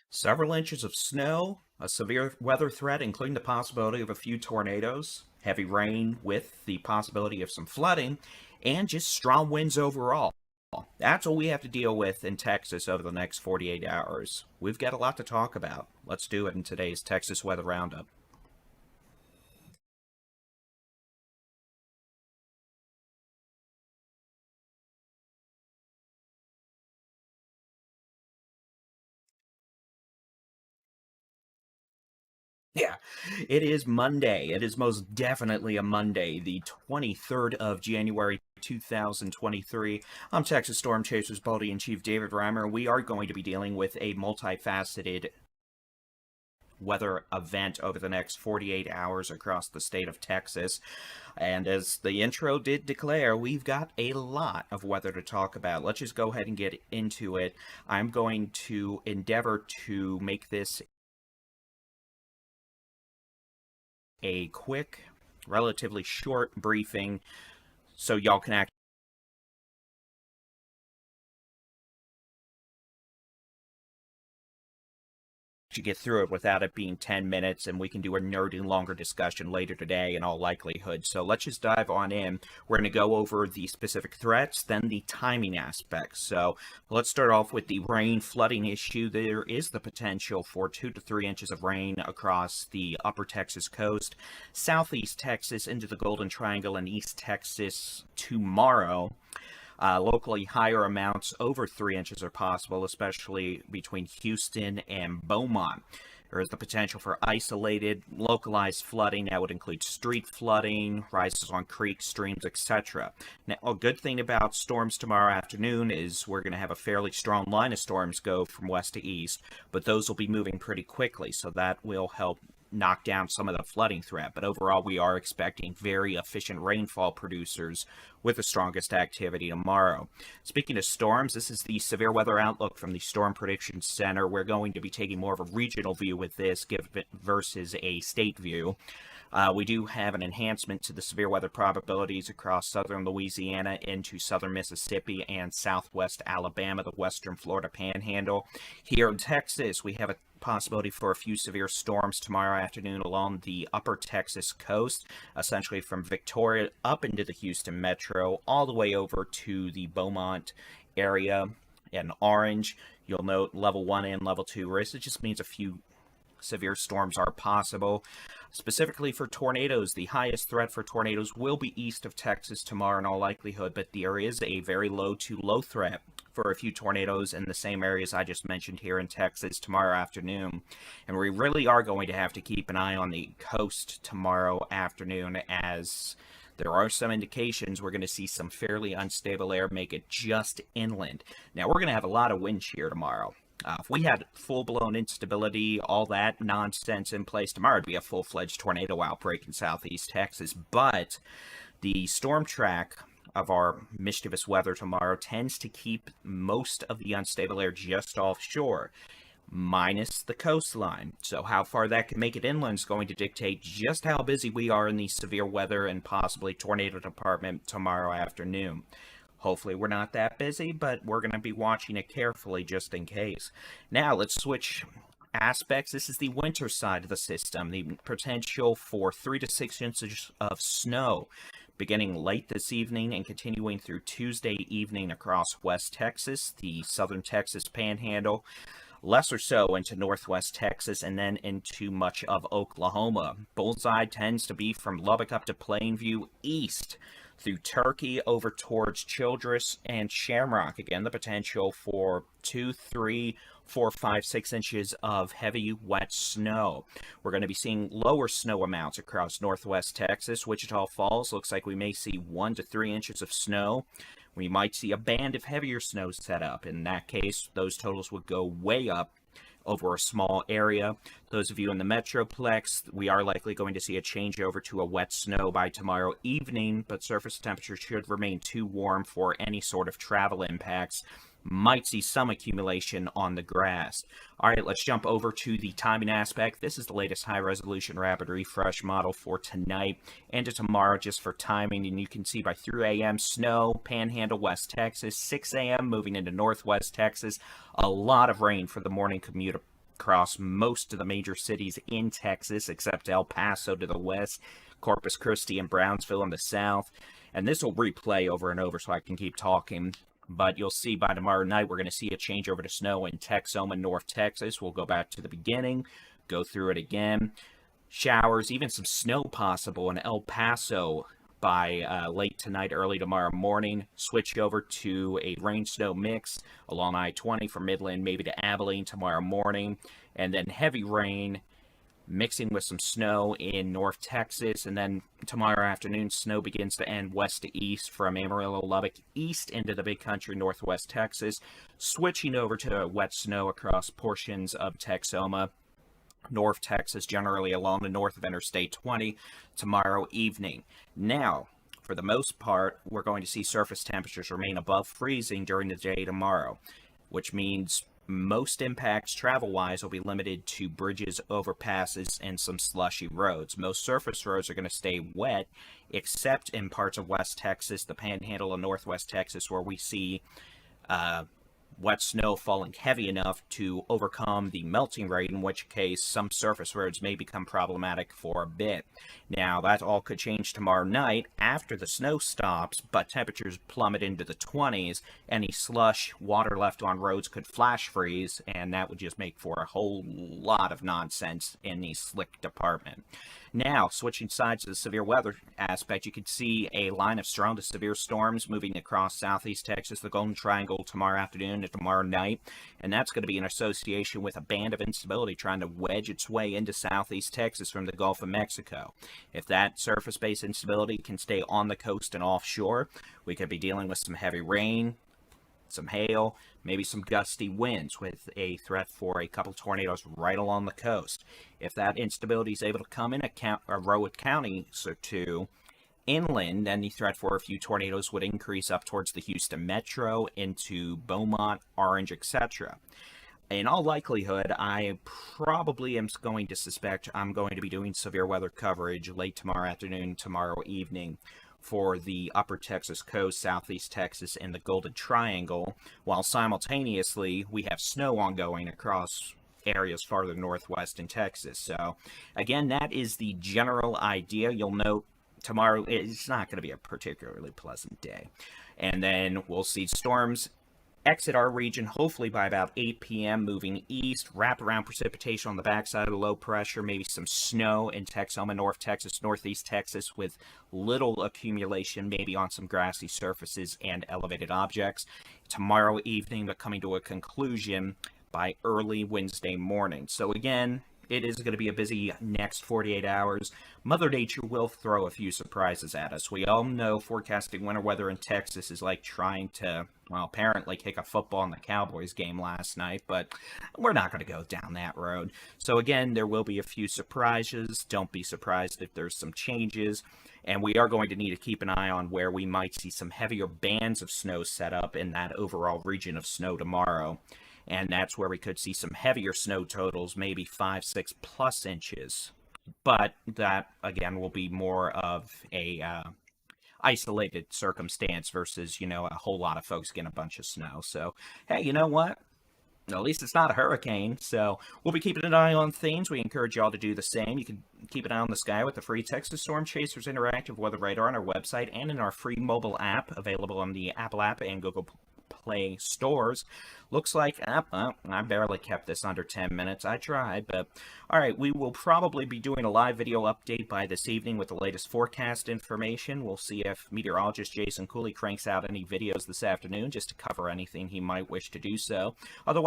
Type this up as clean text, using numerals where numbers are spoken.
Several inches of snow, a severe weather threat, including the possibility of a few tornadoes, heavy rain with the possibility of some flooding, and just strong winds overall. That's what we have to deal with in Texas over the next 48 hours. We've got a lot to talk about. Let's do it in today's Texas Weather Roundup. Yeah, it is Monday. It is most definitely a Monday, the 23rd of January, 2023. I'm Texas Storm Chasers Buddy in Chief David Reimer. We are going to be dealing with a multifaceted weather event over the next 48 hours across the state of Texas. And as the intro did declare, we've got a lot of weather to talk about. Let's just go ahead and get into it. I'm going to endeavor to make this a quick, relatively short briefing so y'all can actually get through it without it being 10 minutes, and we can do a nerdy longer discussion later today in all likelihood. So let's just dive on in. We're going to go over the specific threats, then the timing aspects. So let's start off with the rain flooding issue. There is the potential for 2 to 3 inches of rain across the upper Texas coast, southeast Texas into the Golden Triangle, and East Texas tomorrow. Locally, higher amounts over 3 inches are possible, especially between Houston and Beaumont. There is the potential for isolated, localized flooding. That would include street flooding, rises on creeks, streams, etc. Now, a good thing about storms tomorrow afternoon is we're going to have a fairly strong line of storms go from west to east, but those will be moving pretty quickly, so that will help knock down some of the flooding threat. But overall, we are expecting very efficient rainfall producers with the strongest activity tomorrow. Speaking of storms, this is the severe weather outlook from the Storm Prediction Center. We're going to be taking more of a regional view with this versus a state view. We do have an enhancement to the severe weather probabilities across southern Louisiana into southern Mississippi and southwest Alabama, the western Florida panhandle. Here in Texas, we have a possibility for a few severe storms tomorrow afternoon along the upper Texas coast, essentially from Victoria up into the Houston metro, all the way over to the Beaumont area. In orange, you'll note level 1 and level 2 risk. It just means a few severe storms are possible. Specifically for tornadoes, the highest threat for tornadoes will be east of Texas tomorrow in all likelihood, but there is a very low to low threat for a few tornadoes in the same areas I just mentioned here in Texas tomorrow afternoon. And we really are going to have to keep an eye on the coast tomorrow afternoon, as there are some indications we're going to see some fairly unstable air make it just inland. Now, we're going to have a lot of wind shear tomorrow. If we had full-blown instability, all that nonsense in place tomorrow, it'd be a full-fledged tornado outbreak in southeast Texas. But the storm track of our mischievous weather tomorrow tends to keep most of the unstable air just offshore, minus the coastline. So how far that can make it inland is going to dictate just how busy we are in the severe weather and possibly tornado department tomorrow afternoon. Hopefully we're not that busy, but we're going to be watching it carefully just in case. Now let's switch aspects. This is the winter side of the system. The potential for 3 to 6 inches of snow beginning late this evening and continuing through Tuesday evening across West Texas, the southern Texas panhandle, lesser so into northwest Texas, and then into much of Oklahoma. Bullseye tends to be from Lubbock up to Plainview, east through Turkey over towards Childress and Shamrock. Again, the potential for 2, 3, 4, 5, 6 inches of heavy, wet snow. We're going to be seeing lower snow amounts across northwest Texas. Wichita Falls looks like we may see 1 to 3 inches of snow. We might see a band of heavier snow set up. In that case, those totals would go way up over a small area. Those of you in the Metroplex, we are likely going to see a changeover to a wet snow by tomorrow evening, but surface temperatures should remain too warm for any sort of travel impacts. Might see some accumulation on the grass. All right, let's jump over to the timing aspect. This is the latest high-resolution rapid refresh model for tonight and to tomorrow just for timing. And you can see by 3 a.m. snow, Panhandle, West Texas, 6 a.m. moving into Northwest Texas. A lot of rain for the morning commute across most of the major cities in Texas, except El Paso to the west, Corpus Christi and Brownsville in the south. And this will replay over and over so I can keep talking. But you'll see by tomorrow night, we're going to see a change over to snow in Texoma, North Texas. We'll go back to the beginning, go through it again. Showers, even some snow possible in El Paso by late tonight, early tomorrow morning. Switch over to a rain-snow mix along I-20 from Midland, maybe to Abilene tomorrow morning. And then heavy rain mixing with some snow in North Texas, and then tomorrow afternoon, snow begins to end west to east from Amarillo, Lubbock, east into the big country, northwest Texas, switching over to wet snow across portions of Texoma, North Texas, generally along the north of Interstate 20 tomorrow evening. Now, for the most part, we're going to see surface temperatures remain above freezing during the day tomorrow, which means most impacts travel-wise will be limited to bridges, overpasses, and some slushy roads. Most surface roads are going to stay wet, except in parts of West Texas, the Panhandle of Northwest Texas, where we see wet snow falling heavy enough to overcome the melting rate, in which case some surface roads may become problematic for a bit. Now, that all could change tomorrow night after the snow stops, but temperatures plummet into the 20s. Any slush, water left on roads could flash freeze, and that would just make for a whole lot of nonsense in the slick department. Now, switching sides to the severe weather aspect, you can see a line of strong to severe storms moving across southeast Texas, the Golden Triangle, tomorrow afternoon and tomorrow night, and that's going to be in association with a band of instability trying to wedge its way into southeast Texas from the Gulf of Mexico. If that surface-based instability can stay on the coast and offshore, we could be dealing with some heavy rain, some hail, maybe some gusty winds with a threat for a couple tornadoes right along the coast. If that instability is able to come in a row of counties or two inland, then the threat for a few tornadoes would increase up towards the Houston metro, into Beaumont, Orange, etc. In all likelihood, I probably am going to suspect I'm going to be doing severe weather coverage late tomorrow afternoon, tomorrow evening, for the upper Texas coast, southeast Texas, and the Golden Triangle, while simultaneously we have snow ongoing across areas farther northwest in Texas. So, again, that is the general idea. You'll note tomorrow it's not going to be a particularly pleasant day. And then we'll see storms exit our region hopefully by about 8 p.m. moving east, wrap around precipitation on the backside of the low pressure, maybe some snow in Texoma, North Texas, Northeast Texas, with little accumulation maybe on some grassy surfaces and elevated objects. Tomorrow evening, but coming to a conclusion by early Wednesday morning. So again, it is going to be a busy next 48 hours. Mother Nature will throw a few surprises at us. We all know forecasting winter weather in Texas is like trying to, well, apparently kick a football in the Cowboys game last night, but we're not going to go down that road. So again, there will be a few surprises. Don't be surprised if there's some changes. And we are going to need to keep an eye on where we might see some heavier bands of snow set up in that overall region of snow tomorrow. And that's where we could see some heavier snow totals, maybe 5-6+ inches. But that, again, will be more of a isolated circumstance versus, a whole lot of folks getting a bunch of snow. So, hey, you know what? At least it's not a hurricane, so we'll be keeping an eye on things. We encourage y'all to do the same. You can keep an eye on the sky with the free Texas Storm Chasers Interactive Weather Radar on our website and in our free mobile app available on the Apple app and Google Play stores. Looks like I barely kept this under 10 minutes. I tried, but all right, we will probably be doing a live video update by this evening with the latest forecast information. We'll see if meteorologist Jason Cooley cranks out any videos this afternoon just to cover anything he might wish to do so. Otherwise,